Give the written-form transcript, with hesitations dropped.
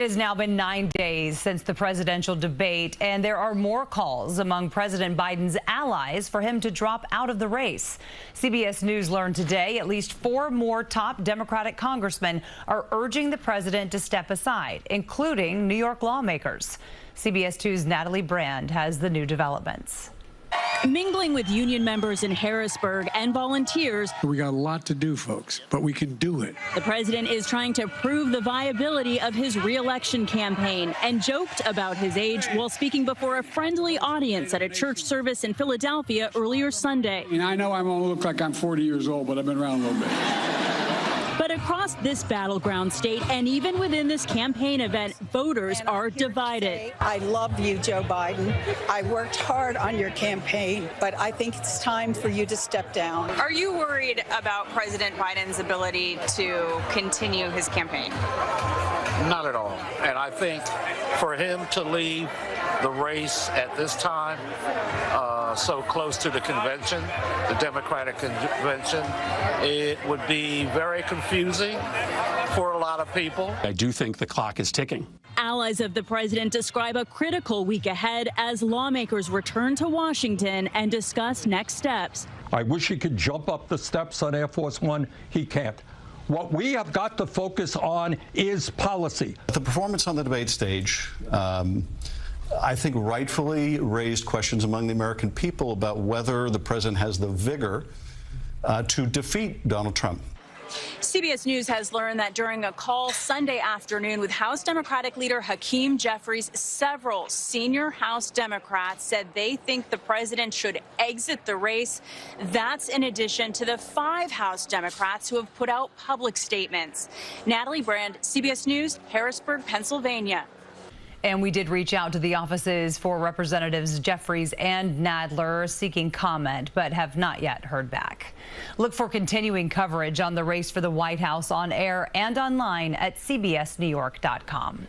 It has now been 9 days since the presidential debate, and there are more calls among President Biden's allies for him to drop out of the race. CBS News learned today at least 4 more top Democratic congressmen are urging the president to step aside, including New York lawmakers. CBS 2's Natalie has the new developments. Mingling with union members in Harrisburg and volunteers. We got a lot to do, folks, but we can do it. The president is trying to prove the viability of his re-election campaign and joked about his age while speaking before a friendly audience at a church service in Philadelphia earlier Sunday. I know I won't look like I'm 40 years old, but I've been around a little bit. But across this battleground state and even within this campaign event, voters are divided. I love you, Joe Biden. I worked hard on your campaign, but I think it's time for you to step down. Are you worried about President Biden's ability to continue his campaign? Not at all. And I think for him to leave the race at this time, so close to the convention, the Democratic convention, it would be very confusing for a lot of people. I do think the clock is ticking. Allies of the president describe a critical week ahead as lawmakers return to Washington and discuss next steps. I wish he could jump up the steps on Air Force One. He can't. What we have got to focus on is policy. The performance on the debate stage, I think, rightfully raised questions among the American people about whether the president has the vigor to defeat Donald Trump. CBS News has learned that during a call Sunday afternoon with House Democratic leader Hakeem Jeffries, several senior House Democrats said they think the president should exit the race. That's in addition to the 5 House Democrats who have put out public statements. Natalie, CBS News, Harrisburg, Pennsylvania. And we did reach out to the offices for Representatives Jeffries and Nadler seeking comment, but have not yet heard back. Look for continuing coverage on the race for the White House on air and online at cbsnewyork.com.